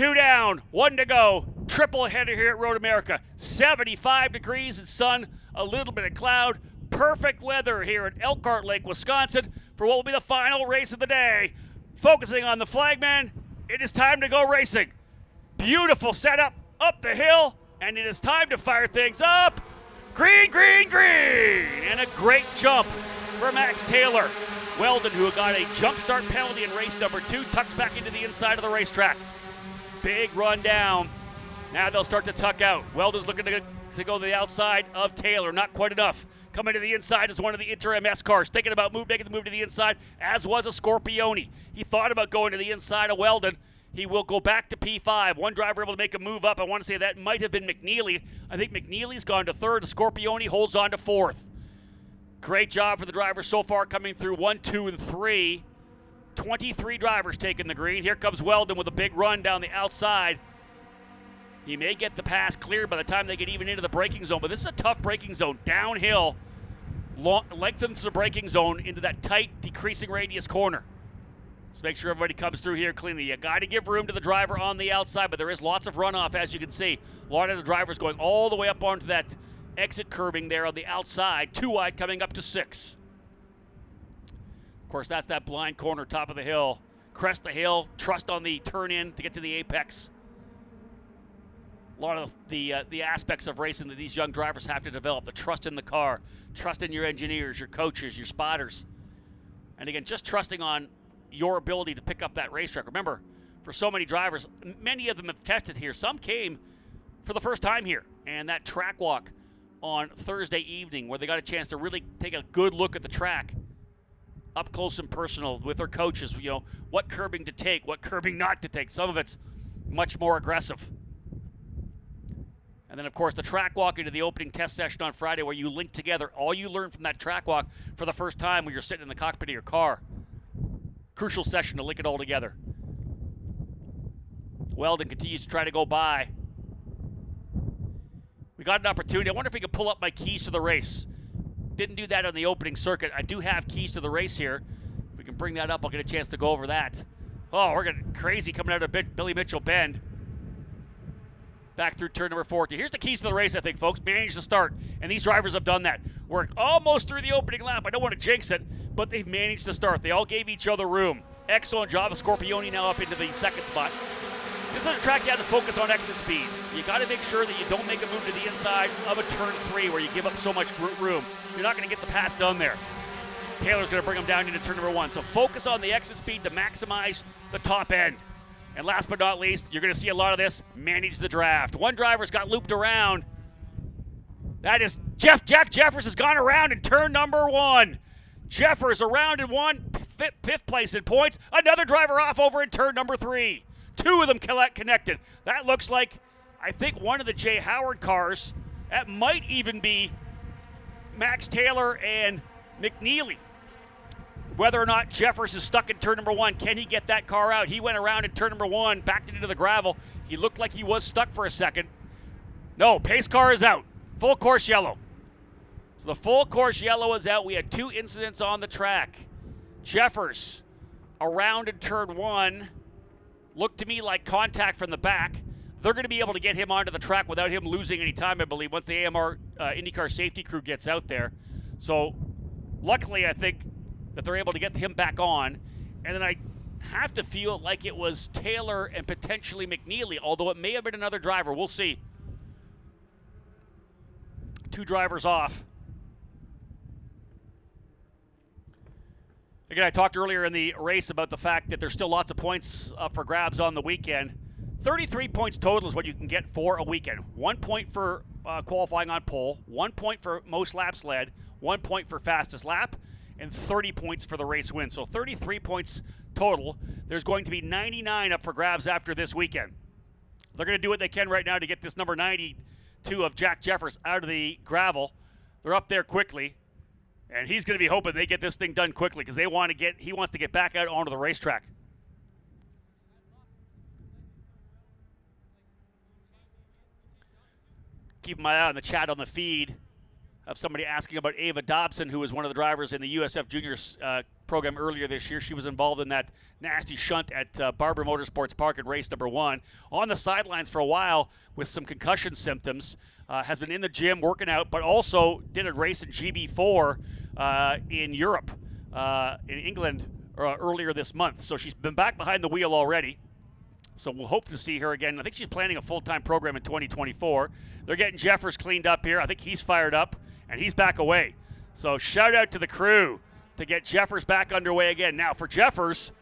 2 down, 1 to go. Triple header here at Road America. 75 degrees and sun, a little bit of cloud. Perfect weather here at Elkhart Lake, Wisconsin for what will be the final race of the day. Focusing on the flagman, it is time to go racing. Beautiful setup up the hill, and it is time to fire things up. Green, green, green, and a great jump for Max Taylor. Weldon, who got a jump start penalty in race number 2, tucks back into the inside of the racetrack. Big run down. Now they'll start to tuck out. Weldon's looking to go to the outside of Taylor. Not quite enough. Coming to the inside is one of the Inter-MS cars. Thinking about making the move to the inside, as was a Scorpione. He thought about going to the inside of Weldon. He will go back to P5. One driver able to make a move up. I want to say that might have been McNeely. I think McNeely's gone to 3rd. Scorpione holds on to 4th. Great job for the drivers so far coming through 1, 2, and 3. 23 drivers taking the green. Here comes Weldon with a big run down the outside. He may get the pass cleared by the time they get even into the braking zone, but this is a tough braking zone. Downhill, lengthens the braking zone into that tight, decreasing radius corner. Let's make sure everybody comes through here cleanly. You got to give room to the driver on the outside, but there is lots of runoff, as you can see. A lot of the drivers going all the way up onto that exit curbing there on the outside. 2 wide coming up to 6. Of course, that's that blind corner, top of the hill. Crest the hill, trust on the turn in to get to the apex. A lot of the aspects of racing that these young drivers have to develop. The trust in the car, trust in your engineers, your coaches, your spotters. And again, just trusting on your ability to pick up that racetrack. Remember, for so many drivers, many of them have tested here. Some came for the first time here. And that track walk on Thursday evening where they got a chance to really take a good look at the track up close and personal with their coaches, you know, what curbing to take, what curbing not to take. Some of it's much more aggressive. And then, of course, the track walk into the opening test session on Friday where you link together all you learned from that track walk for the first time when you're sitting in the cockpit of your car. Crucial session to link it all together. Weldon continues to try to go by. We got an opportunity. I wonder if we could pull up my keys to the race. Didn't do that on the opening circuit. I do have keys to the race here. If we can bring that up, I'll get a chance to go over that. Oh, we're getting crazy coming out of Billy Mitchell Bend. Back through turn number 40. Here's the keys to the race, I think, folks. Manage to start. And these drivers have done that. We're almost through the opening lap. I don't want to jinx it, but they've managed to start. They all gave each other room. Excellent job of Scorpione now up into the 2nd spot. This is a track you have to focus on exit speed. You got to make sure that you don't make a move to the inside of a turn 3 where you give up so much room. You're not going to get the pass done there. Taylor's going to bring them down into turn number 1. So focus on the exit speed to maximize the top end. And last but not least, you're going to see a lot of this, manage the draft. One driver's got looped around. That is Jack Jeffers has gone around in turn number 1. Jeffers around in 1, 5th place in points. Another driver off over in turn number 3. 2 of them connected. That looks like, I think, one of the Jay Howard cars. That might even be Max Taylor and McNeely. Whether or not Jeffers is stuck in turn number 1, can he get that car out? He went around in turn number 1, backed it into the gravel. He looked like he was stuck for a second. No, pace car is out. Full course yellow. So the full course yellow is out. We had 2 incidents on the track. Jeffers around in turn 1. Looked to me like contact from the back. They're going to be able to get him onto the track without him losing any time, I believe, once the AMR IndyCar safety crew gets out there. So luckily, I think that they're able to get him back on. And then I have to feel like it was Taylor and potentially McNeely, although it may have been another driver. We'll see. 2 drivers off. Again, I talked earlier in the race about the fact that there's still lots of points up for grabs on the weekend. 33 points total is what you can get for a weekend. 1 point for qualifying on pole, 1 point for most laps led, 1 point for fastest lap, and 30 points for the race win. So 33 points total. There's going to be 99 up for grabs after this weekend. They're going to do what they can right now to get this number 92 of Jack Jeffers out of the gravel. They're up there quickly. And he's going to be hoping they get this thing done quickly because he wants to get back out onto the racetrack. Keep my eye on the chat on the feed of somebody asking about Ava Dobson, who was one of the drivers in the USF Juniors program earlier this year. She was involved in that nasty shunt at Barber Motorsports Park in race number 1. On the sidelines for a while with some concussion symptoms. Has been in the gym working out, but also did a race in GB4 in Europe, in England, earlier this month. So she's been back behind the wheel already. So we'll hope to see her again. I think she's planning a full-time program in 2024. They're getting Jeffers cleaned up here. I think he's fired up, and he's back away. So shout out to the crew to get Jeffers back underway again. Now for Jeffers,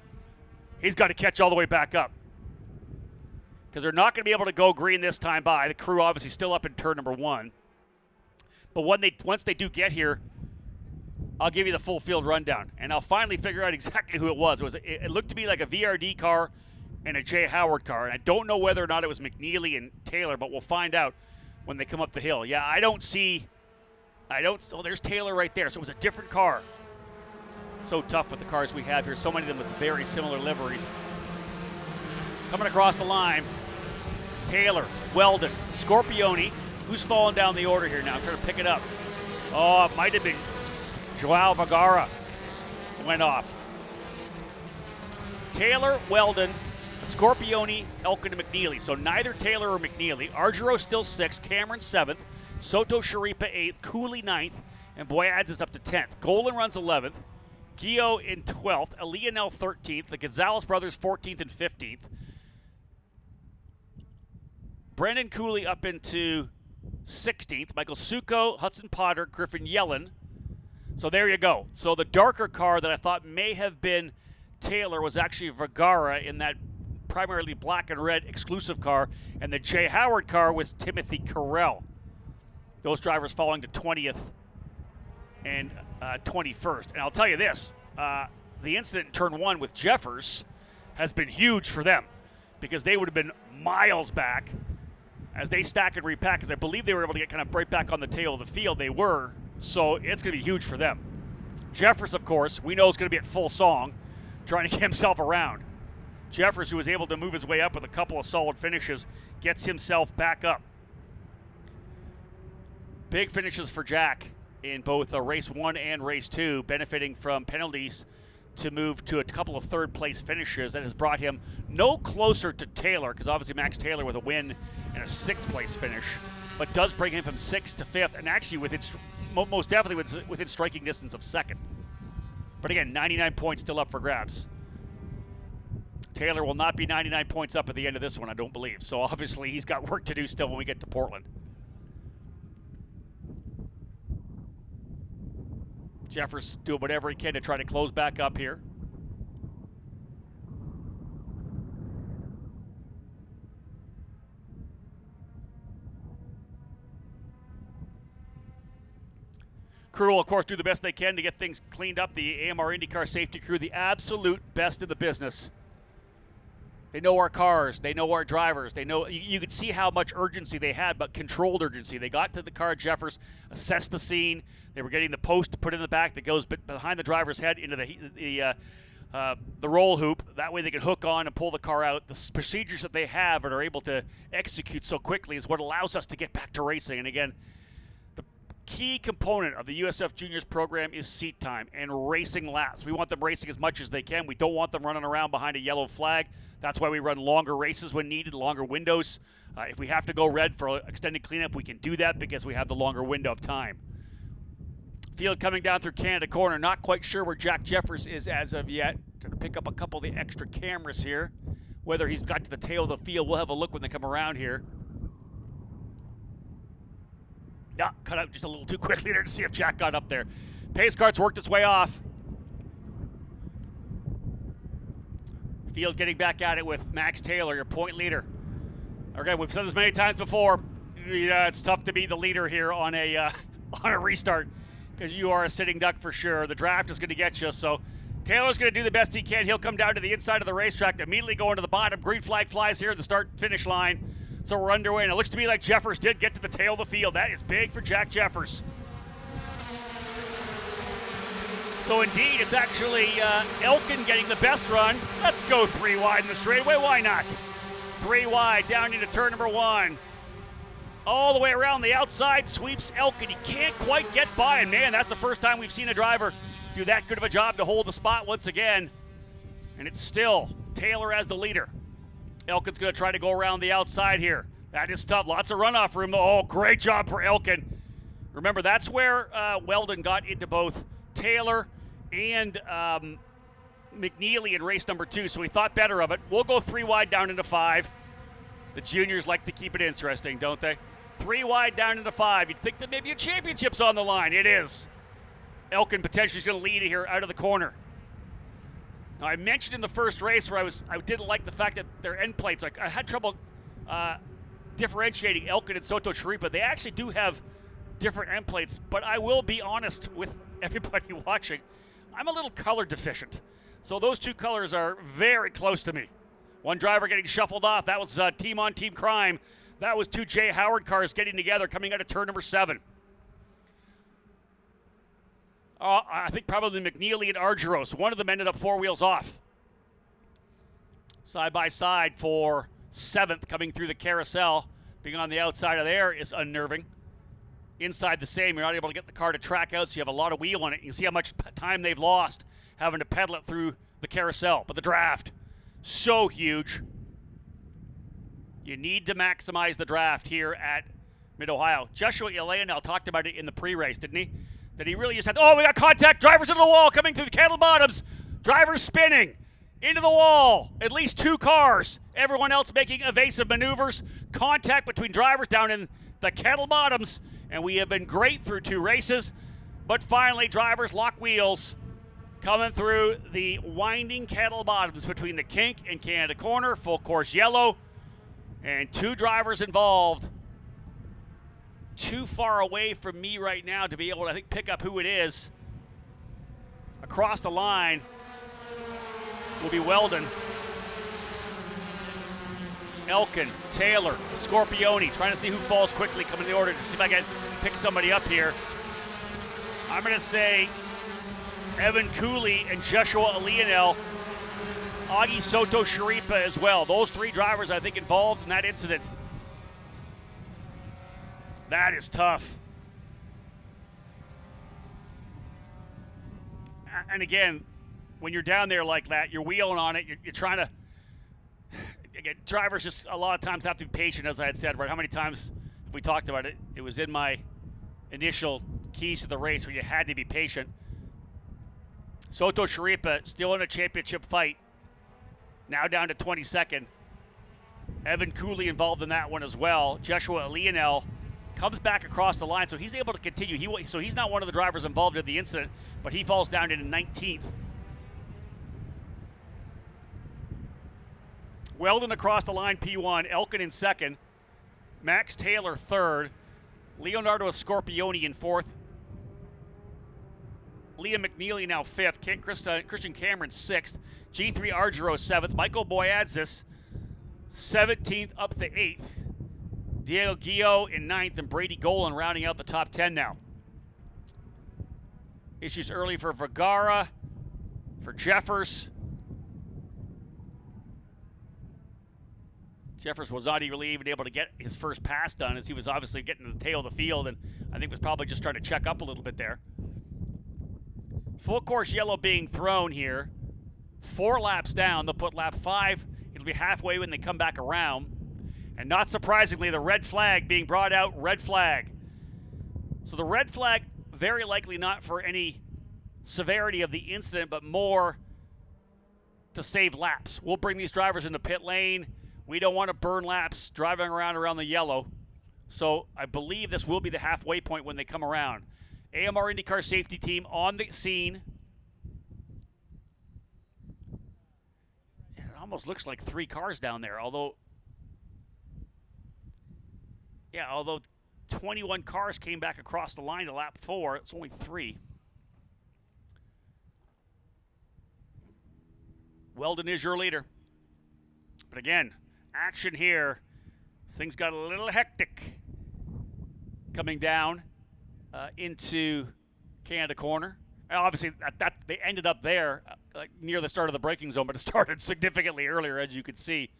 he's got to catch all the way back up, because they're not going to be able to go green this time by. The crew obviously still up in turn number 1. But once they do get here, I'll give you the full field rundown, and I'll finally figure out exactly who it was. It looked to me like a VRD car and a Jay Howard car, and I don't know whether or not it was McNeely and Taylor, but we'll find out when they come up the hill. Yeah, oh, there's Taylor right there, so it was a different car. So tough with the cars we have here, so many of them with very similar liveries. Coming across the line, Taylor, Weldon, Scorpioni. Who's falling down the order here now? I'm trying to pick it up. Oh, it might have been Joao Vergara went off. Taylor, Weldon, Scorpioni, Elkin, and McNeely. So neither Taylor or McNeely. Argiro still 6th, Cameron 7th, Soto Sharipa 8th, Cooley 9th, and Boyad's is up to 10th. Golan runs 11th, Gio in 12th, Leonel 13th, the Gonzalez brothers 14th and 15th. Brendan Cooley up into 16th, Michael Suko, Hudson Potter, Griffin Yellen. So there you go. So the darker car that I thought may have been Taylor was actually Vergara in that primarily black and red exclusive car, and the Jay Howard car was Timothy Carell. Those drivers falling to 20th and 21st. And I'll tell you this, the incident in turn 1 with Jeffers has been huge for them, because they would have been miles back as they stack and repack, because I believe they were able to get kind of right back on the tail of the field. They were, so it's going to be huge for them. Jeffers, of course, we know is going to be at full song, trying to get himself around. Jeffers, who was able to move his way up with a couple of solid finishes, gets himself back up. Big finishes for Jack in both race 1 and race 2, benefiting from penalties to move to a couple of third-place finishes. That has brought him no closer to Taylor, because obviously Max Taylor with a win and a 6th-place finish, but does bring him from 6th to 5th, and actually most definitely within striking distance of 2nd. But again, 99 points still up for grabs. Taylor will not be 99 points up at the end of this one, I don't believe. So obviously he's got work to do still when we get to Portland. Jeffers doing whatever he can to try to close back up here. Crew will, of course, do the best they can to get things cleaned up. The AMR IndyCar safety crew, the absolute best in the business. They know our cars. They know our drivers. They know, you could see how much urgency they had, but controlled urgency. They got to the car, Jeffers, assessed the scene. They were getting the post put in the back that goes behind the driver's head into the roll hoop. That way they can hook on and pull the car out. The procedures that they have and are able to execute so quickly is what allows us to get back to racing. And again, the key component of the USF Juniors program is seat time and racing laps. We want them racing as much as they can. We don't want them running around behind a yellow flag. That's why we run longer races when needed, longer windows. If we have to go red for extended cleanup, we can do that because we have the longer window of time. Field coming down through Canada Corner. Not quite sure where Jack Jeffers is as of yet. Going to pick up a couple of the extra cameras here. Whether he's got to the tail of the field, we'll have a look when they come around here. Yeah, cut out just a little too quickly there to see if Jack got up there. Pace cart's worked its way off. Field getting back at it with Max Taylor, your point leader. Okay, we've said this many times before. Yeah, it's tough to be the leader here on a restart, because you are a sitting duck for sure. The draft is going to get you, so Taylor's going to do the best he can. He'll come down to the inside of the racetrack, immediately go into the bottom. Green flag flies here at the start-finish line. So we're underway, and it looks to me like Jeffers did get to the tail of the field. That is big for Jack Jeffers. So indeed, it's actually Elkin getting the best run. Let's go 3 wide in the straightaway. Why not? 3 wide down into turn number 1. All the way around the outside, sweeps Elkin. He can't quite get by, and man, that's the first time we've seen a driver do that good of a job to hold the spot once again. And it's still Taylor as the leader. Elkin's going to try to go around the outside here. That is tough. Lots of runoff room. Oh, great job for Elkin. Remember, that's where Weldon got into both Taylor and McNeely in race number 2, so he thought better of it. We'll go 3 wide down into 5. The juniors like to keep it interesting, don't they? 3 wide down into 5. You'd think that maybe a championship's on the line. It is. Elkin potentially is going to lead here out of the corner. Now, I mentioned in the first race where I didn't like the fact that their end plates, I had trouble differentiating Elkin and Soto Chiripa. They actually do have different end plates, but I will be honest with everybody watching. I'm a little color deficient. So those 2 colors are very close to me. One driver getting shuffled off. That was team on team crime. That was 2 Jay Howard cars getting together coming out of turn number 7. I think probably McNeely and Argyros. One of them ended up 4 wheels off. Side by side for 7th coming through the carousel. Being on the outside of there is unnerving. Inside the same, you're not able to get the car to track out, so you have a lot of wheel on it. You can see how much time they've lost having to pedal it through the carousel. But the draft, so huge. You need to maximize the draft here at Mid-Ohio. Joshua Ileanel talked about it in the pre-race, didn't he? That he really just had, oh, we got contact, drivers into the wall coming through the cattle bottoms. Drivers spinning into the wall. At least 2 cars. Everyone else making evasive maneuvers. Contact between drivers down in the cattle bottoms. And we have been great through 2 races. But finally, drivers lock wheels coming through the winding cattle bottoms between the kink and Canada corner. Full course yellow. And 2 drivers involved. Too far away from me right now to be able to, I think, pick up who it is. Across the line will be Weldon, Elkin, Taylor, Scorpione. Trying to see who falls quickly coming in the order to see if I can pick somebody up here. I'm going to say Evan Cooley and Joshua Ileanel. Augie Soto Chiripa as well. Those 3 drivers, I think, involved in that incident. That is tough. And again, when you're down there like that, you're wheeling on it, you're trying to, again, drivers just a lot of times have to be patient, as I had said, right? How many times have we talked about it? It was in my initial keys to the race where you had to be patient. Soto Chiripa still in a championship fight, now down to 22nd. Evan Cooley involved in that one as well. Joshua Ileanel comes back across the line, so he's able to continue. So he's not one of the drivers involved in the incident, but he falls down into 19th. Weldon across the line, P1. Elkin in 2nd. Max Taylor 3rd. Leonardo Scorpione in 4th. Liam McNeely now 5th. Christian Cameron 6th. G3 Argyros 7th. Michael Boyadzis 17th up to 8th. Diego Guillo in 9th, and Brady Golan rounding out the top 10 now. Issues early for Vergara, for Jeffers. Jeffers was not really even able to get his first pass done, as he was obviously getting to the tail of the field, and I think was probably just trying to check up a little bit there. Full course yellow being thrown here. 4 laps down. They'll put lap 5. It'll be halfway when they come back around. And not surprisingly, the red flag being brought out, red flag. So the red flag, very likely not for any severity of the incident, but more to save laps. We'll bring these drivers into pit lane. We don't want to burn laps driving around the yellow. So I believe this will be the halfway point when they come around. AMR IndyCar safety team on the scene. It almost looks like 3 cars down there, although 21 cars came back across the line to lap 4. It's only 3. Weldon is your leader. But again, action here. Things got a little hectic coming down into Canada corner. Obviously, they ended up there near the start of the braking zone, but it started significantly earlier, as you could see,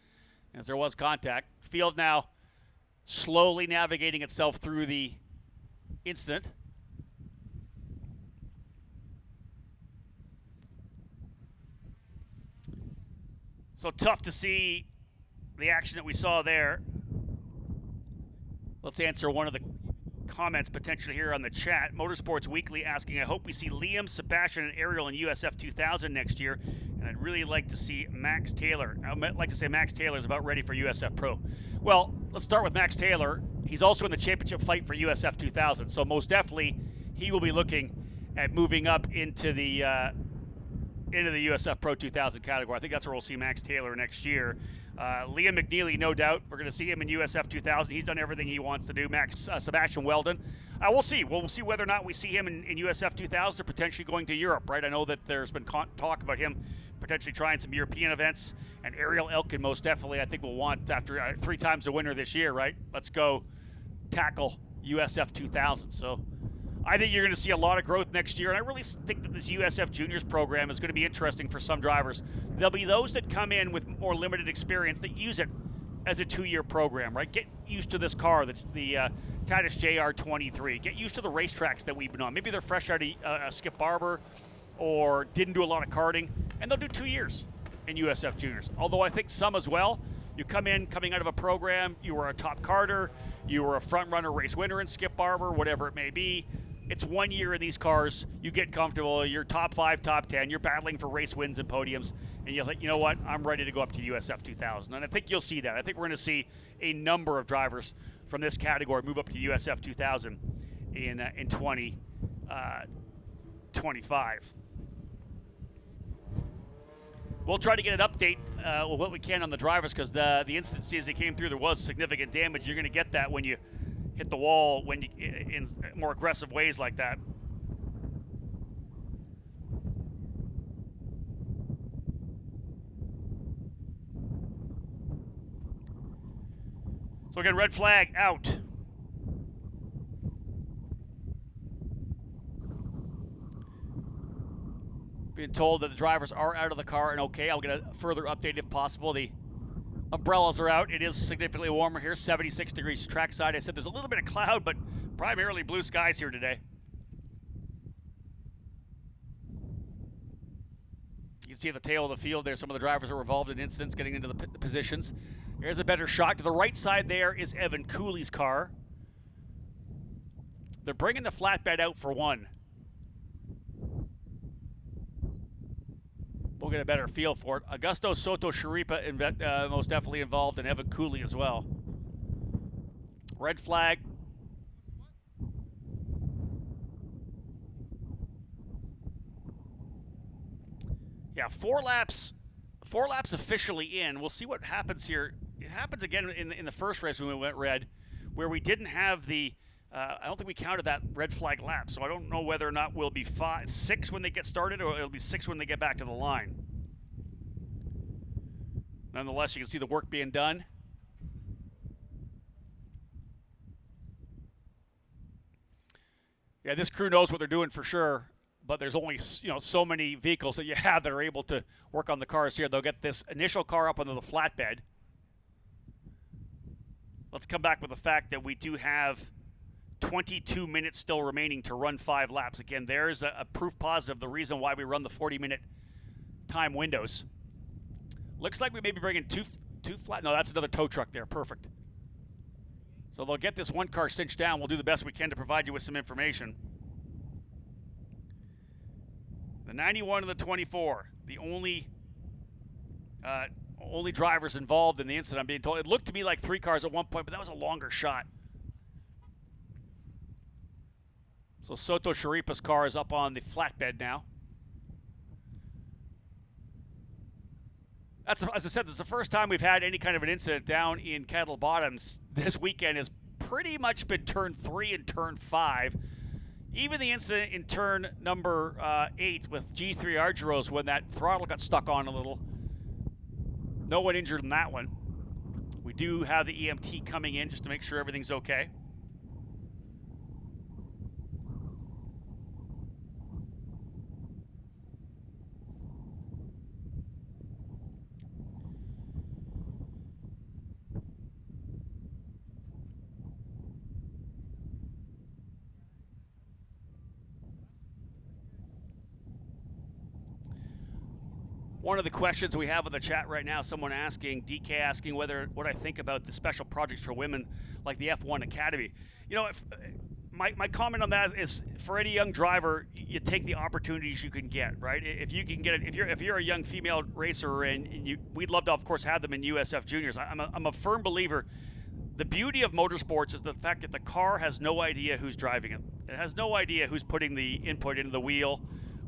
as there was contact. Field now slowly navigating itself through the incident. So tough to see the action that we saw there. Let's answer one of the comments potentially here on the chat. Motorsports Weekly asking, I hope we see Liam, Sebastian, and Ariel in USF 2000 next year, and I'd really like to see Max Taylor. I'd like to say Max Taylor is about ready for USF Pro. Well, let's start with Max Taylor. He's also in the championship fight for USF 2000, so most definitely he will be looking at moving up into the USF Pro 2000 category. I think that's where we'll see Max Taylor next year. Liam McNeely, no doubt. We're going to see him in USF 2000. He's done everything he wants to do. Sebastian Weldon. We'll see. We'll see whether or not we see him in USF 2000 or potentially going to Europe, right? I know that there's been talk about him potentially trying some European events. And Ariel Elkin, most definitely, I think will want, after 3 times a winner this year, right? Let's go tackle USF 2000. So I think you're going to see a lot of growth next year, and I really think that this USF Juniors program is going to be interesting for some drivers. There'll be those that come in with more limited experience that use it as a 2-year program, right? Get used to this car, the Titus JR23. Get used to the racetracks that we've been on. Maybe they're fresh out of Skip Barber or didn't do a lot of karting, and they'll do 2 years in USF Juniors. Although I think some as well. You coming out of a program, you were a top karter, you were a front-runner race winner in Skip Barber, whatever it may be. It's 1 year in these cars. You get comfortable. You're top 5, top 10. You're battling for race wins and podiums. And you're like, you know what? I'm ready to go up to USF 2000. And I think you'll see that. I think we're going to see a number of drivers from this category move up to USF 2000 in 2025. We'll try to get an update with what we can on the drivers, because the instances as they came through, there was significant damage. You're going to get that when you hit the wall in more aggressive ways like that. So again, red flag out. Being told that the drivers are out of the car and okay. I'll get a further update if possible. The umbrellas are out. It is significantly warmer here, 76 degrees trackside. I said there's a little bit of cloud, but primarily blue skies here today. You can see at the tail of the field there, some of the drivers are involved in incidents getting into the positions. Here's a better shot. To the right side there is Evan Cooley's car. They're bringing the flatbed out for one. We'll get a better feel for it. Augusto Soto Sharipa most definitely involved, and Evan Cooley as well. Red flag. Yeah, 4 laps officially in. We'll see what happens here. It happens again in the first race when we went red, where we didn't have the I don't think we counted that red flag lap, so I don't know whether or not we'll be 6 when they get started, or it'll be 6 when they get back to the line. Nonetheless, you can see the work being done. Yeah, this crew knows what they're doing for sure, but there's only so many vehicles that you have that are able to work on the cars here. They'll get this initial car up onto the flatbed. Let's come back with the fact that we do have 22 minutes still remaining to run 5 laps. Again, there's a proof positive, the reason why we run the 40-minute time windows. Looks like we may be bringing two flat. No, that's another tow truck there. Perfect. So they'll get this one car cinched down. We'll do the best we can to provide you with some information. The 91 and the 24, the only drivers involved in the incident, I'm being told. It looked to me like 3 cars at one point, but that was a longer shot. So Soto Sharipa's car is up on the flatbed now. As I said, this is the first time we've had any kind of an incident down in Kettle Bottoms. This weekend has pretty much been turn 3 and turn 5. Even the incident in turn number 8 with G3 Argyros, when that throttle got stuck on a little. No one injured in that one. We do have the EMT coming in just to make sure everything's okay. one of the questions we have in the chat right now, someone asking, DK asking what I think about the special projects for women like the F1 Academy. You know, my comment on that is, for any young driver, you take the opportunities you can get, right? If you can get it, if you're a young female racer, and we'd love to, of course, have them in USF Juniors. I'm a firm believer. The beauty of motorsports is the fact that the car has no idea who's driving it. It has no idea who's putting the input into the wheel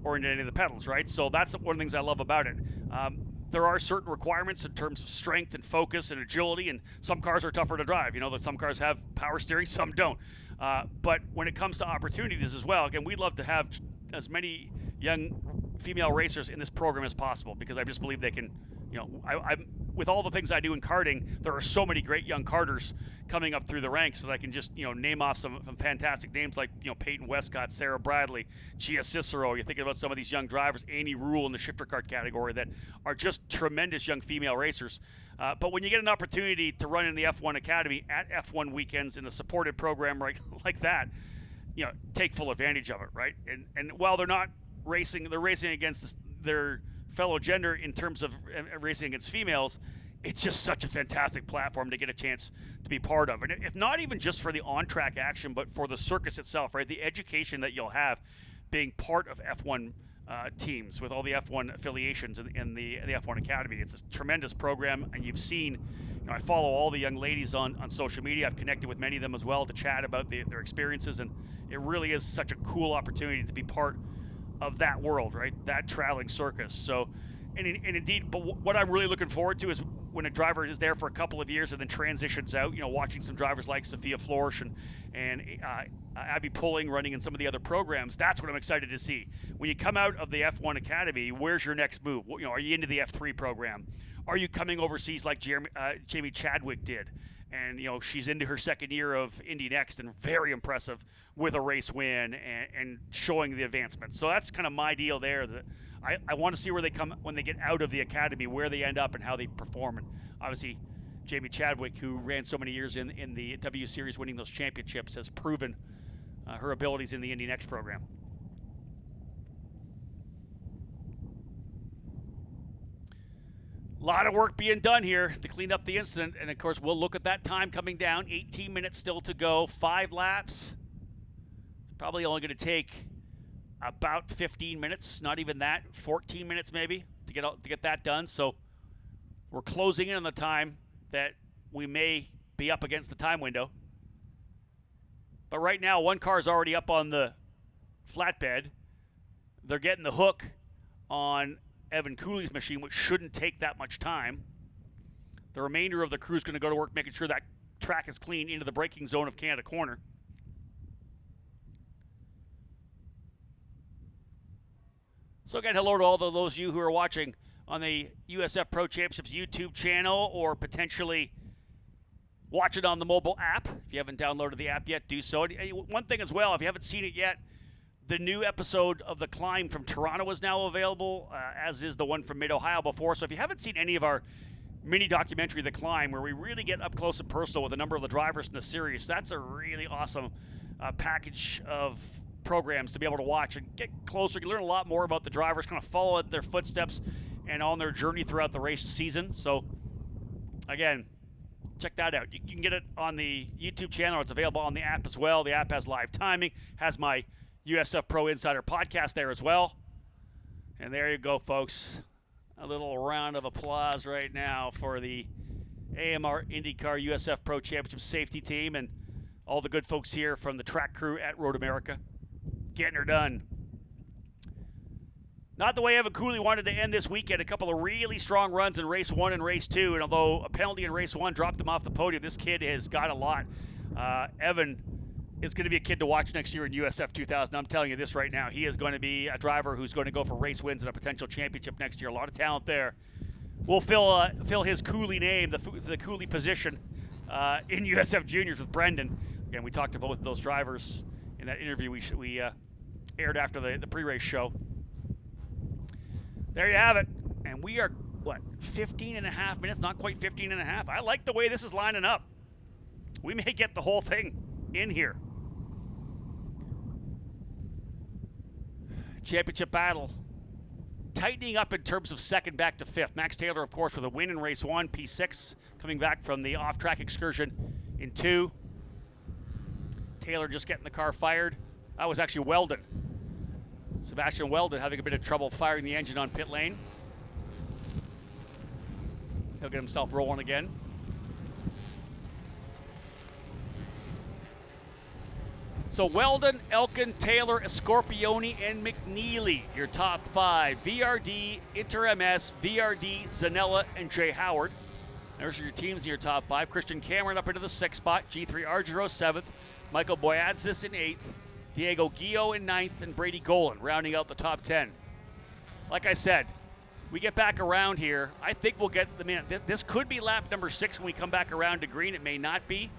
or into any of the pedals, right? So that's one of the things I love about it. There are certain requirements in terms of strength and focus and agility, and some cars are tougher to drive. You know, some cars have power steering, some don't. But when it comes to opportunities as well, again, we'd love to have as many young female racers in this program as possible, because I just believe they can, you know, I'm with all the things I do in karting, there are so many great young karters coming up through the ranks that I can just, you know, name off some fantastic names like, you know, Peyton Westcott, Sarah Bradley, Gia Cicero. You think about some of these young drivers, Annie Rule in the shifter kart category, that are just tremendous young female racers. But when you get an opportunity to run in the F1 Academy at F1 weekends in a supported program like that, you know, take full advantage of it, right? And while they're not racing, they're racing against their fellow gender in terms of racing against females. It's just such a fantastic platform to get a chance to be part of. And if not even just for the on-track action, but for the circus itself, right? The education that you'll have being part of F1 teams with all the F1 affiliations in the F1 Academy. It's a tremendous program, and you've seen, you know, I follow all the young ladies on social media. I've connected with many of them as well to chat about their experiences, and it really is such a cool opportunity to be part of that world, right? That traveling circus. So, and indeed, but what I'm really looking forward to is when a driver is there for a couple of years and then transitions out, you know, watching some drivers like Sophia Florsch and Abby Pulling running in some of the other programs. That's what I'm excited to see. When you come out of the F1 Academy, where's your next move? You know, are you into the F3 program? Are you coming overseas like Jamie Chadwick did? And, you know, she's into her second year of Indy Next, and very impressive with a race win and showing the advancement. So that's kind of my deal there. That I want to see where they come when they get out of the academy, where they end up and how they perform. And obviously, Jamie Chadwick, who ran so many years in the W Series winning those championships, has proven her abilities in the Indy Next program. A lot of work being done here to clean up the incident, and of course we'll look at that time coming down. 18 minutes still to go, 5 laps. Probably only going to take about 15 minutes, not even that, 14 minutes maybe to get that done. So we're closing in on the time that we may be up against the time window. But right now, one car is already up on the flatbed. They're getting the hook on Evan Cooley's machine, which shouldn't take that much time. The remainder of the crew is going to go to work making sure that track is clean into the braking zone of Canada Corner. So again, hello to all those of you who are watching on the USF Pro Championships YouTube channel, or potentially watch it on the mobile app. If you haven't downloaded the app yet, do so. One thing as well, if you haven't seen it yet, the new episode of The Climb from Toronto is now available, as is the one from Mid-Ohio before. So if you haven't seen any of our mini documentary, The Climb, where we really get up close and personal with a number of the drivers in the series, that's a really awesome package of programs to be able to watch and get closer. You learn a lot more about the drivers, kind of follow their footsteps and on their journey throughout the race season. So again, check that out. You can get it on the YouTube channel. It's available on the app as well. The app has live timing, has my USF Pro Insider podcast there as well. And there you go, folks. A little round of applause right now for the AMR IndyCar USF Pro Championship safety team and all the good folks here from the track crew at Road America. Getting her done. Not the way Evan Cooley wanted to end this weekend. A couple of really strong runs in race 1 and race 2. And although a penalty in race 1 dropped him off the podium, this kid has got a lot. Evan is going to be a kid to watch next year in USF 2000. I'm telling you this right now. He is going to be a driver who's going to go for race wins and a potential championship next year. A lot of talent there. We'll fill his Cooley name, the Cooley position in USF Juniors with Brendan. Again, we talked to both of those drivers in that interview we aired after the pre-race show. There you have it. And we are, 15 and a half minutes? Not quite 15 and a half. I like the way this is lining up. We may get the whole thing in here. Championship battle tightening up in terms of second back to fifth. Max Taylor, of course, with a win in race 1, P6, coming back from the off-track excursion in 2. Taylor just getting the car fired. That was actually Weldon. Sebastian Weldon having a bit of trouble firing the engine on pit lane. He'll get himself rolling again. So Weldon, Elkin, Taylor, Scorpioni, and McNeely, your top 5. VRD, Inter MS, VRD, Zanella, and Jay Howard. There's your teams in your top 5. Christian Cameron up into the 6th spot. G3 Argiro 7th. Michael Boyadzis in 8th. Diego Guillo in 9th. And Brady Golan rounding out the top 10. Like I said, we get back around here. I think we'll get the man. This could be lap number 6 when we come back around to green. It may not be.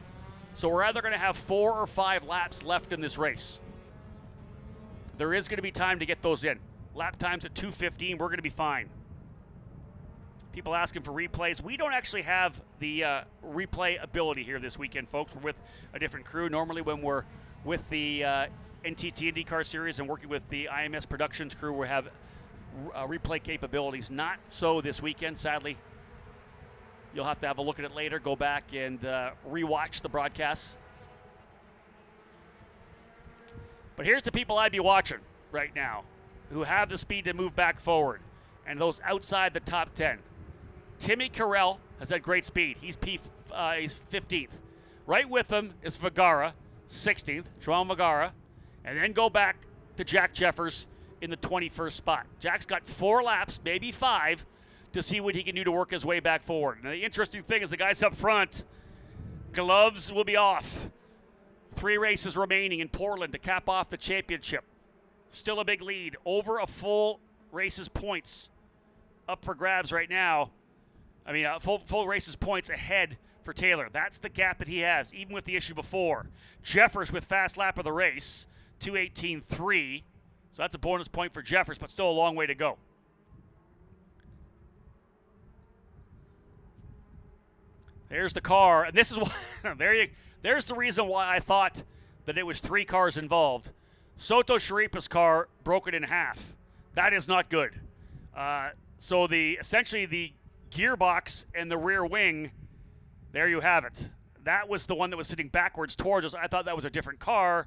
So we're either going to have 4 or 5 laps left in this race. There is going to be time to get those in. Lap times at 2:15, we're going to be fine. People asking for replays. We don't actually have the replay ability here this weekend, folks. We're with a different crew. Normally when we're with the NTT IndyCar Series and working with the IMS Productions crew, we have replay capabilities. Not so this weekend, sadly. You'll have to have a look at it later, go back and rewatch the broadcasts. But here's the people I'd be watching right now who have the speed to move back forward, and those outside the top 10. Timmy Carell has had great speed. He's 15th. Right with him is Vergara, 16th, João Vergara, and then go back to Jack Jeffers in the 21st spot. Jack's got 4 laps, maybe 5, to see what he can do to work his way back forward. Now, the interesting thing is the guys up front, gloves will be off. 3 races remaining in Portland to cap off the championship. Still a big lead. Over a full race's points up for grabs right now. I mean, full race's points ahead for Taylor. That's the gap that he has, even with the issue before. Jeffers with fast lap of the race, 2:18.3. So that's a bonus point for Jeffers, but still a long way to go. There's the car, and this is why there's the reason why I thought that it was 3 cars involved. Soto Sharipa's car broken in half. That is not good. So essentially the gearbox and the rear wing, there you have it. That was the one that was sitting backwards towards us. I thought that was a different car.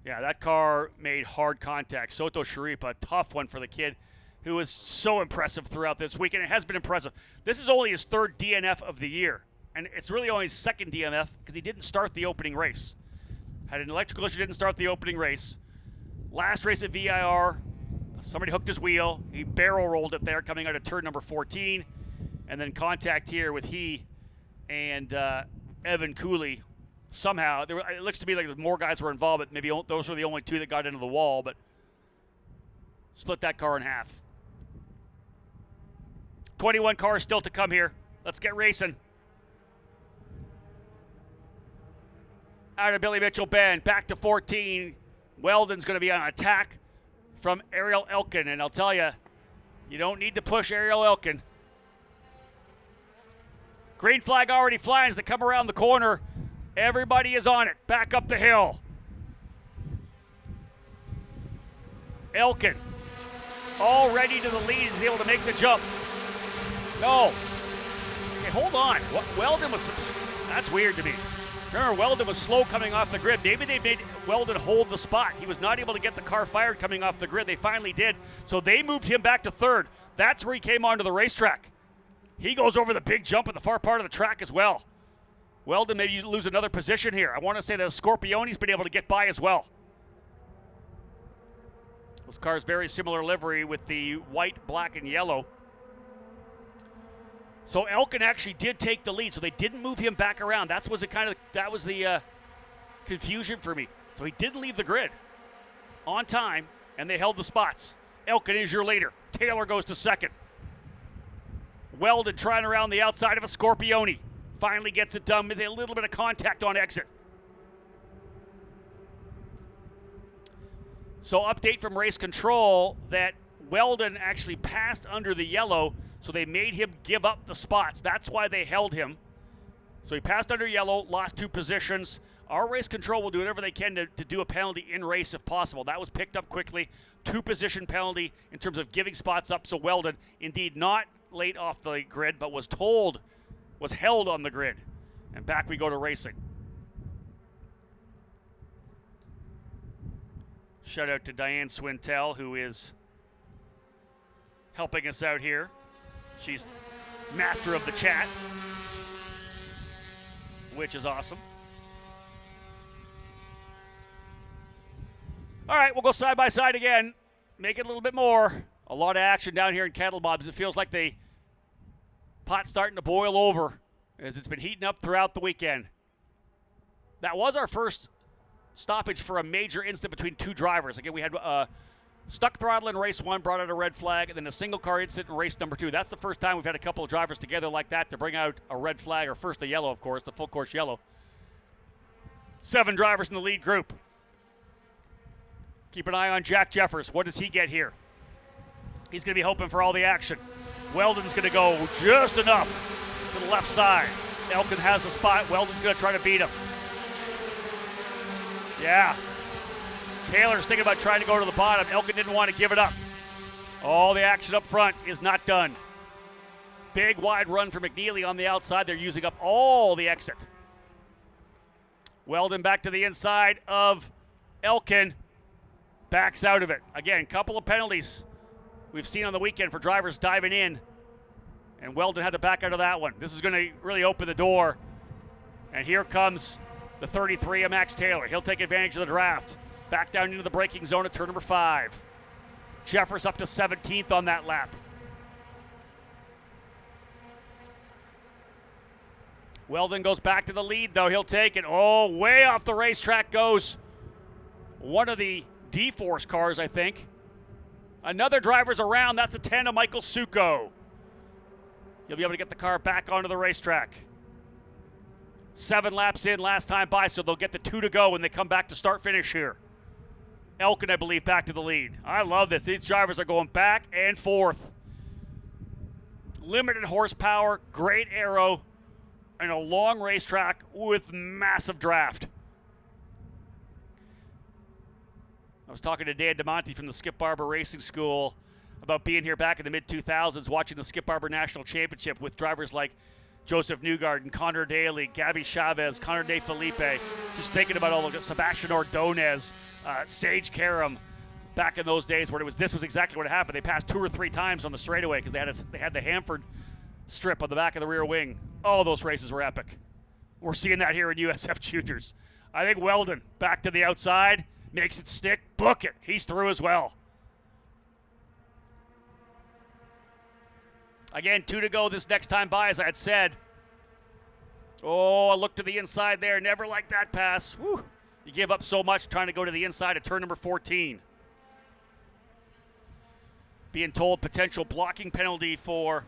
Yeah, that car made hard contact. Soto Sharipa, a tough one for the kid, who was so impressive throughout this weekend. It has been impressive. This is only his 3rd DNF of the year. And it's really only his 2nd DNF because he didn't start the opening race. Had an electrical issue, didn't start the opening race. Last race at VIR, somebody hooked his wheel. He barrel rolled it there coming out of turn number 14. And then contact here with he and Evan Cooley. Somehow, it looks to me like more guys were involved, but maybe those were the only 2 that got into the wall. But split that car in half. 21 cars still to come here. Let's get racing. Out of Billy Mitchell Bend, back to 14. Weldon's going to be on attack from Ariel Elkin, and I'll tell you, you don't need to push Ariel Elkin. Green flag already flying as they come around the corner. Everybody is on it. Back up the hill. Elkin already to the lead. He's able to make the jump. No. Okay, hold on. Weldon was... That's weird to me. Remember, Weldon was slow coming off the grid. Maybe they made Weldon hold the spot. He was not able to get the car fired coming off the grid. They finally did. So they moved him back to 3rd. That's where he came onto the racetrack. He goes over the big jump at the far part of the track as well. Weldon maybe lose another position here. I want to say that Scorpioni's been able to get by as well. Those cars very similar livery with the white, black, and yellow. So Elkin actually did take the lead, so they didn't move him back around. That was the confusion for me. So he didn't leave the grid on time, and they held the spots. Elkin is your leader. Taylor goes to 2nd. Weldon trying around the outside of a Scorpioni. Finally gets it done with a little bit of contact on exit. So update from race control that Weldon actually passed under the yellow, so they made him give up the spots. That's why they held him. So he passed under yellow, lost 2 positions. Our race control will do whatever they can to do a penalty in race if possible. That was picked up quickly. 2-position penalty in terms of giving spots up. So Weldon, indeed not late off the grid, but was held on the grid. And back we go to racing. Shout out to Diane Swintel, who is helping us out here. She's master of the chat, which is awesome. All right, we'll go side by side again. Make it a little bit more. A lot of action down here in Kettle Bobs. It feels like the pot's starting to boil over as it's been heating up throughout the weekend. That was our first stoppage for a major incident between two drivers. Again, we had stuck throttle in race 1, brought out a red flag, and then a single car incident in race number 2. That's the first time we've had a couple of drivers together like that to bring out a red flag, or first a yellow, of course, the full course yellow. 7 drivers in the lead group. Keep an eye on Jack Jeffers. What does he get here? He's going to be hoping for all the action. Weldon's going to go just enough to the left side. Elkin has the spot. Weldon's going to try to beat him. Yeah. Taylor's thinking about trying to go to the bottom. Elkin didn't want to give it up. All the action up front is not done. Big wide run for McNeely on the outside. They're using up all the exit. Weldon back to the inside of Elkin. Backs out of it. Again, couple of penalties we've seen on the weekend for drivers diving in. And Weldon had to back out of that one. This is going to really open the door. And here comes the 33 of Max Taylor. He'll take advantage of the draft. Back down into the braking zone at turn number 5. Jeffers up to 17th on that lap. Weldon goes back to the lead, though. He'll take it. Oh, way off the racetrack goes one of the D-Force cars, I think. Another driver's around. That's the 10 of Michael Succo. He'll be able to get the car back onto the racetrack. 7 laps in last time by, so they'll get the 2 to go when they come back to start-finish here. Elkin, I believe, back to the lead. I love this. These drivers are going back and forth. Limited horsepower, great aero, and a long racetrack with massive draft. I was talking to Dan DeMonte from the Skip Barber Racing School about being here back in the mid-2000s, watching the Skip Barber National Championship with drivers like Joseph Newgarden, Connor Daly, Gabby Chavez, Connor De Felipe. Just thinking about all of it. Sebastian Ordonez, Sage Karam, back in those days where this was exactly what happened. They passed 2 or 3 times on the straightaway because they had the Hanford strip on the back of the rear wing. All those races were epic. We're seeing that here in USF Juniors. I think Weldon back to the outside. Makes it stick, book it. He's through as well. Again, 2 to go this next time by, as I had said. Oh, a look to the inside there. Never like that pass. Woo. You give up so much trying to go to the inside of turn number 14. Being told potential blocking penalty for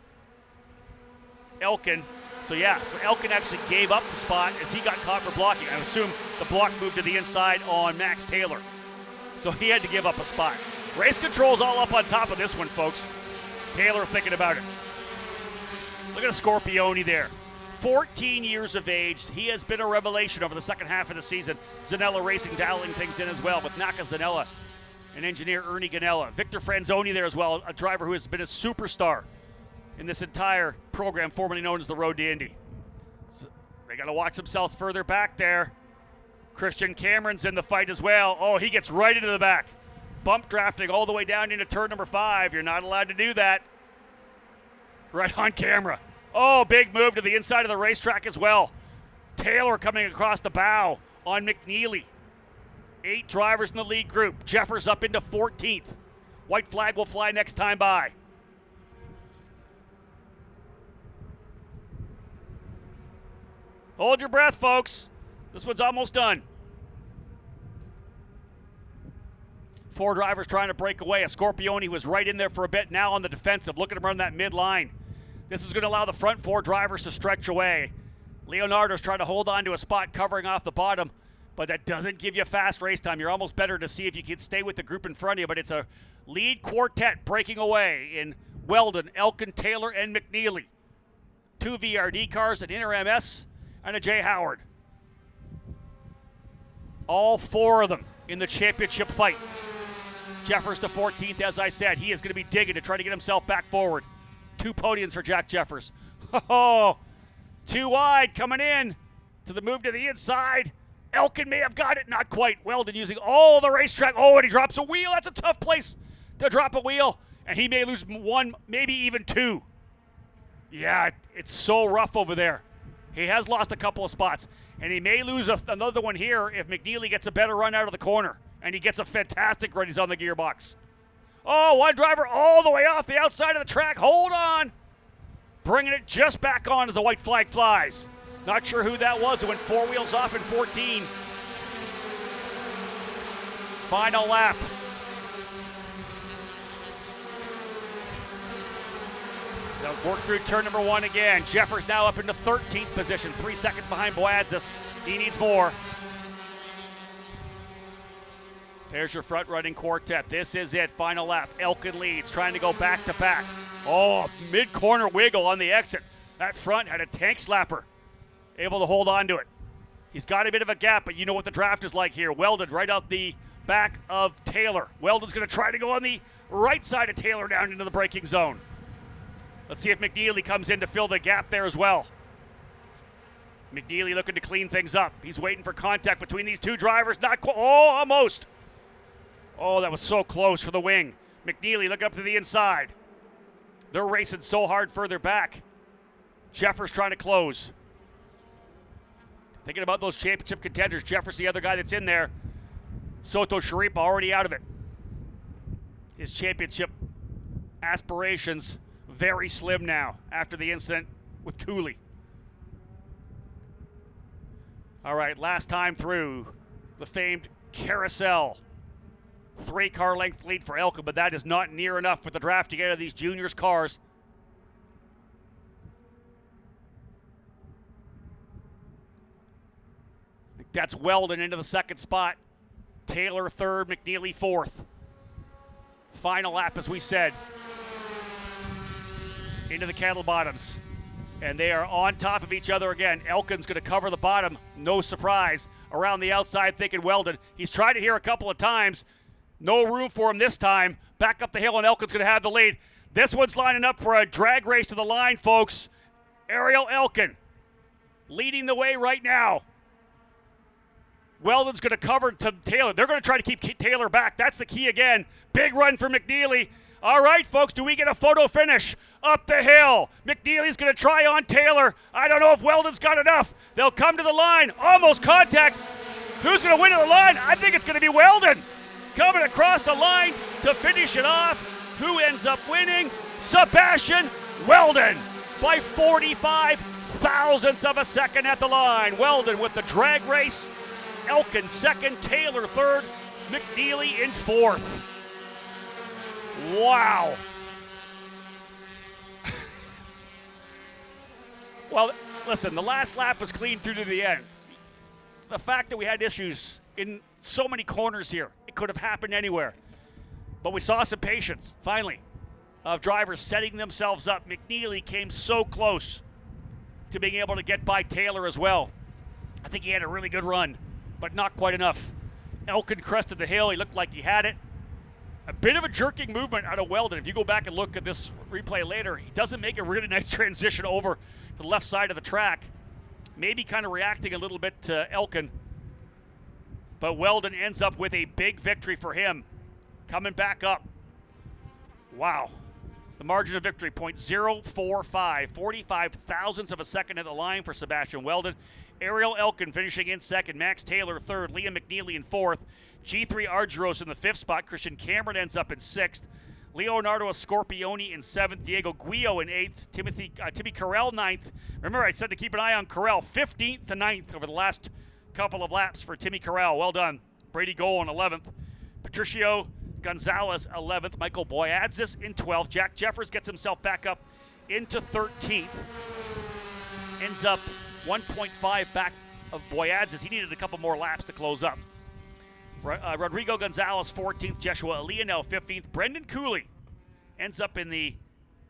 Elkin. So Elkin actually gave up the spot as he got caught for blocking. I assume the block moved to the inside on Max Taylor. So he had to give up a spot. Race control's all up on top of this one, folks. Taylor thinking about it. Look at Scorpione there. 14 years of age. He has been a revelation over the second half of the season. Zanella Racing's dialing things in as well with Naka Zanella and engineer Ernie Ganella. Victor Franzoni there as well, a driver who has been a superstar in this entire program, formerly known as the Road to Indy. So they got to watch themselves further back there. Christian Cameron's in the fight as well. Oh, he gets right into the back. Bump drafting all the way down into turn number 5. You're not allowed to do that. Right on camera. Oh, big move to the inside of the racetrack as well. Taylor coming across the bow on McNeely. 8 drivers in the lead group. Jeffers up into 14th. White flag will fly next time by. Hold your breath, folks. This one's almost done. 4 drivers trying to break away. A Scorpione was right in there for a bit, now on the defensive. Look at him run that midline. This is going to allow the front 4 drivers to stretch away. Leonardo's trying to hold on to a spot covering off the bottom, but that doesn't give you fast race time. You're almost better to see if you can stay with the group in front of you, but it's a lead quartet breaking away in Weldon, Elkin, Taylor, and McNeely. 2 VRD cars, an Inter MS, and a Jay Howard. All 4 of them in the championship fight. Jeffers to 14th, as I said. He is going to be digging to try to get himself back forward. 2 podiums for Jack Jeffers. Oh, too wide coming in to the move to the inside. Elkin may have got it, not quite. Weldon using all the racetrack. Oh, and he drops a wheel. That's a tough place to drop a wheel. And he may lose 1, maybe even 2. Yeah, it's so rough over there. He has lost a couple of spots. And he may lose another one here if McNeely gets a better run out of the corner. And he gets a fantastic run. He's on the gearbox. Oh, one driver all the way off the outside of the track. Hold on. Bringing it just back on as the white flag flies. Not sure who that was. It went 4 wheels off in 14. Final lap. They'll work through turn number 1 again. Jeffers now up into 13th position. 3 seconds behind Boyadzis. He needs more. There's your front running quartet. This is it. Final lap. Elkin leads, trying to go back to back. Oh, mid-corner wiggle on the exit. That front had a tank slapper. Able to hold on to it. He's got a bit of a gap, but you know what the draft is like here. Weldon right out the back of Taylor. Weldon's going to try to go on the right side of Taylor down into the braking zone. Let's see if McNeely comes in to fill the gap there as well. McNeely looking to clean things up. He's waiting for contact between these 2 drivers. Not quite. Oh, almost. Oh, that was so close for the wing. McNeely looking up to the inside. They're racing so hard further back. Jeffers trying to close. Thinking about those championship contenders. Jeffers, the other guy that's in there. Soto Sharipa already out of it. His championship aspirations very slim now after the incident with Cooley. All right, last time through the famed carousel. 3-car length lead for Elkin, but that is not near enough for the draft to get out of these juniors cars. That's Weldon into the 2nd spot. Taylor 3rd, McNeely 4th. Final lap, as we said. Into the cattle bottoms. And they are on top of each other again. Elkin's going to cover the bottom. No surprise. Around the outside thinking Weldon. He's tried it here a couple of times. No room for him this time. Back up the hill, and Elkin's going to have the lead. This one's lining up for a drag race to the line, folks. Ariel Elkin leading the way right now. Weldon's going to cover to Taylor. They're going to try to keep Taylor back. That's the key again. Big run for McNeely. All right, folks, do we get a photo finish? Up the hill. McNeely's going to try on Taylor. I don't know if Weldon's got enough. They'll come to the line. Almost contact. Who's going to win at the line? I think it's going to be Weldon. Coming across the line to finish it off. Who ends up winning? Sebastian Weldon by 45 thousandths of a second at the line. Weldon with the drag race. Elkin 2nd, Taylor 3rd, McNeely in 4th. Wow. Well, listen, the last lap was clean through to the end. The fact that we had issues in so many corners here, it could have happened anywhere. But we saw some patience, finally, of drivers setting themselves up. McNeely came so close to being able to get by Taylor as well. I think he had a really good run, but not quite enough. Elkin crested the hill. He looked like he had it. A bit of a jerking movement out of Weldon. If you go back and look at this replay later, he doesn't make a really nice transition over to the left side of the track. Maybe kind of reacting a little bit to Elkin. But Weldon ends up with a big victory for him. Coming back up. Wow. The margin of victory, 0.045. 45 thousandths of a second at the line for Sebastian Weldon. Ariel Elkin finishing in 2nd. Max Taylor 3rd. Liam McNeely in 4th. G3 Argyros in the 5th spot. Christian Cameron ends up in 6th. Leonardo Scorpioni in 7th. Diego Guillo in 8th. Timmy Carell 9th. Remember, I said to keep an eye on Carell. 15th to 9th over the last couple of laps for Timmy Carell. Well done. Brady Goal in 11th. Patricio Gonzalez 11th. Michael Boyadzis in 12th. Jack Jeffers gets himself back up into 13th. Ends up 1.5 back of Boyadzis. He needed a couple more laps to close up. Rodrigo Gonzalez 14th. Joshua Leonel 15th. Brendan Cooley ends up in the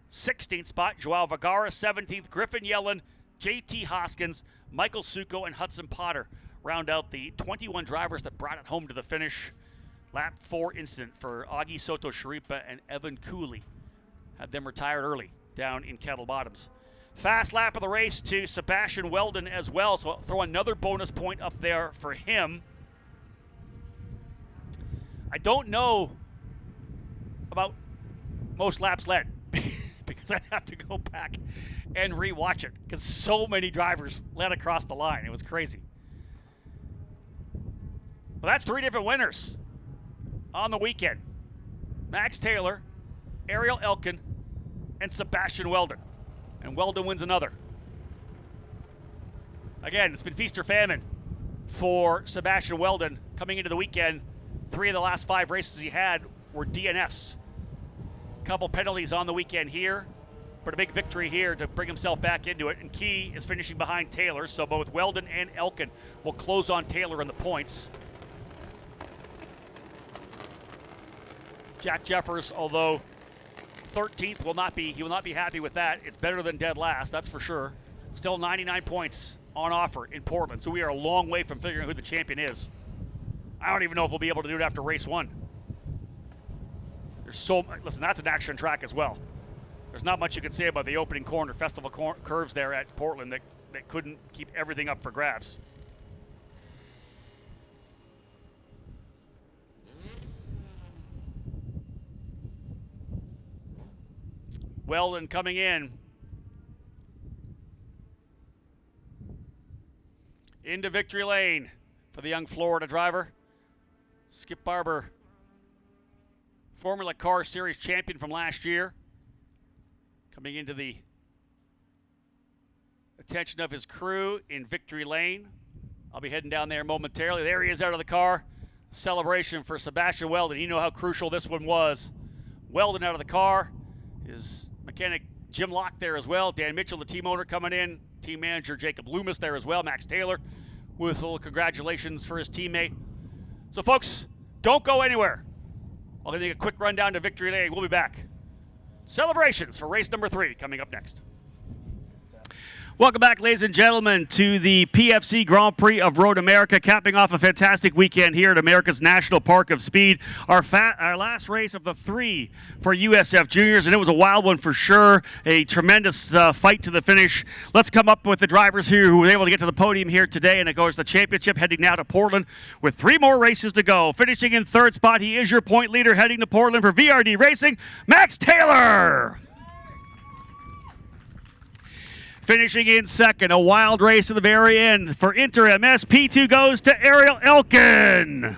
16th spot. Joao Vergara 17th. Griffin Yellen, JT Hoskins, Michael Succo, and Hudson Potter round out the 21 drivers that brought it home to the finish. Lap 4 incident for Augie Soto Sharipa and Evan Cooley. Had them retired early down in Kettle Bottoms. Fast lap of the race to Sebastian Weldon as well, so I'll throw another bonus point up there for him. I don't know about most laps led because I have to go back and rewatch it because so many drivers led across the line. It was crazy. Well, that's 3 different winners on the weekend. Max Taylor, Ariel Elkin, and Sebastian Weldon. And Weldon wins another. Again, it's been feast or famine for Sebastian Weldon coming into the weekend. 3 of the last 5 races he had were DNFs. A couple penalties on the weekend here, but a big victory here to bring himself back into it. And Key is finishing behind Taylor, so both Weldon and Elkin will close on Taylor in the points. Jack Jeffers, although 13th, will not be happy with that. It's better than dead last, that's for sure. Still 99 points on offer in Portland, so we are a long way from figuring out who the champion is. I don't even know if we'll be able to do it after race 1. Listen, that's an action track as well. There's not much you can say about the opening corner, festival curves there at Portland that couldn't keep everything up for grabs. Weldon coming in. Into victory lane for the young Florida driver. Skip Barber, Formula Car Series champion from last year, coming into the attention of his crew in victory lane. I'll be heading down there momentarily. There he is out of the car. Celebration for Sebastian Weldon. You know how crucial this one was. Weldon out of the car. His mechanic Jim Locke there as well. Dan Mitchell, the team owner, coming in. Team manager Jacob Loomis there as well. Max Taylor with a little congratulations for his teammate. So folks, don't go anywhere. I'm going to take a quick run down to victory lane. We'll be back. Celebrations for race number 3 coming up next. Welcome back, ladies and gentlemen, to the PFC Grand Prix of Road America, capping off a fantastic weekend here at America's National Park of Speed. Our last race of the 3 for USF Juniors, and it was a wild one for sure. A tremendous fight to the finish. Let's come up with the drivers here who were able to get to the podium here today, and it goes the championship heading now to Portland with 3 more races to go. Finishing in 3rd spot, he is your point leader heading to Portland for VRD Racing, Max Taylor. Finishing in 2nd, a wild race to the very end for Inter MS. P2 goes to Ariel Elkin.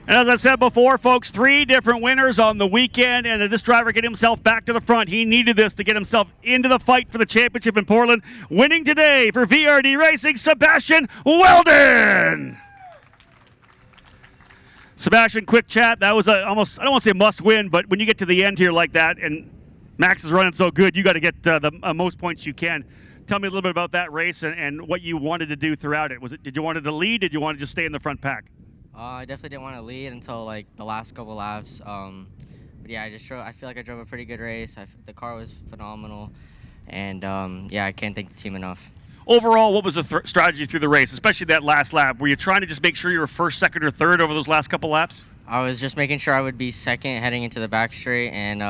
And as I said before, folks, 3 different winners on the weekend, and this driver get himself back to the front. He needed this to get himself into the fight for the championship in Portland. Winning today for VRD Racing, Sebastian Weldon. Sebastian, quick chat. That was almost, I don't want to say must win, but when you get to the end here like that, and Max is running so good, you got to get the most points you can. Tell me a little bit about that race and what you wanted to do throughout it. Did you want to lead? Did you want to just stay in the front pack? I definitely didn't want to lead until like the last couple laps. But yeah, I feel like I drove a pretty good race. The car was phenomenal, and yeah, I can't thank the team enough. Overall, what was the strategy through the race, especially that last lap? Were you trying to just make sure you were 1st, 2nd, or 3rd over those last couple laps? I was just making sure I would be 2nd heading into the back straight, and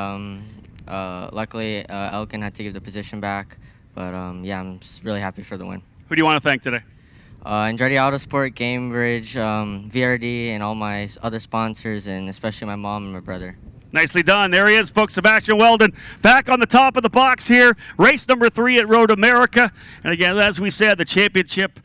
luckily Elkin had to give the position back. But yeah, I'm just really happy for the win. Who do you want to thank today? Andretti Autosport, Gamebridge, VRD, and all my other sponsors, and especially my mom and my brother. Nicely done. There he is, folks. Sebastian Weldon back on the top of the box here. Race number 3 at Road America. And again, as we said, the championship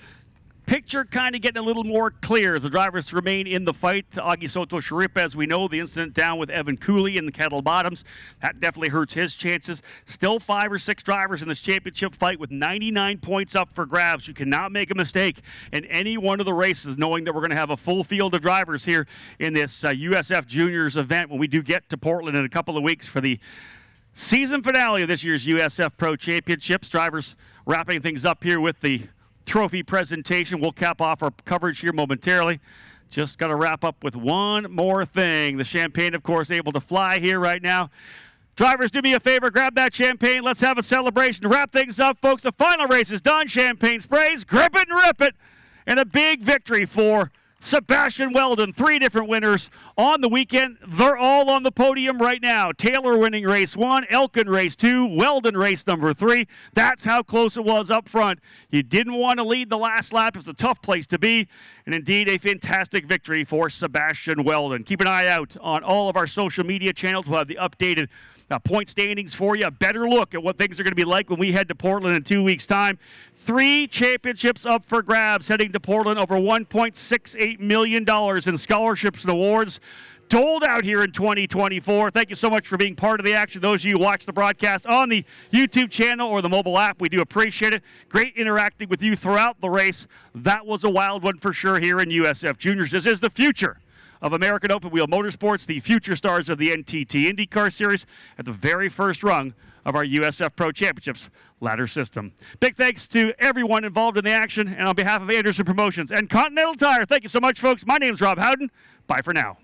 picture kind of getting a little more clear as the drivers remain in the fight. Augie Soto Sharipa, as we know, the incident down with Evan Cooley in the Kettle Bottoms. That definitely hurts his chances. Still 5 or 6 drivers in this championship fight with 99 points up for grabs. You cannot make a mistake in any one of the races, knowing that we're going to have a full field of drivers here in this USF Juniors event when we do get to Portland in a couple of weeks for the season finale of this year's USF Pro Championships. Drivers wrapping things up here with the trophy presentation. We'll cap off our coverage here momentarily. Just got to wrap up with one more thing. The champagne, of course, able to fly here right now. Drivers, do me a favor, grab that champagne. Let's have a celebration. To wrap things up, folks, the final race is done. Champagne sprays, grip it and rip it. And a big victory for Sebastian Weldon. 3 different winners on the weekend. They're all on the podium right now. Taylor winning race 1, Elkin race 2, Weldon race number 3. That's how close it was up front. You didn't want to lead the last lap. It was a tough place to be. And indeed, a fantastic victory for Sebastian Weldon. Keep an eye out on all of our social media channels. We'll have the updated point standings for you. A better look at what things are going to be like when we head to Portland in 2 weeks' time. 3 championships up for grabs heading to Portland. Over $1.68 million in scholarships and awards doled out here in 2024. Thank you so much for being part of the action. Those of you who watch the broadcast on the YouTube channel or the mobile app, we do appreciate it. Great interacting with you throughout the race. That was a wild one for sure here in USF Juniors. This is the future of American Open Wheel Motorsports, the future stars of the NTT IndyCar Series at the very first rung of our USF Pro Championships ladder system. Big thanks to everyone involved in the action, and on behalf of Anderson Promotions and Continental Tire, thank you so much, folks. My name's Rob Howden. Bye for now.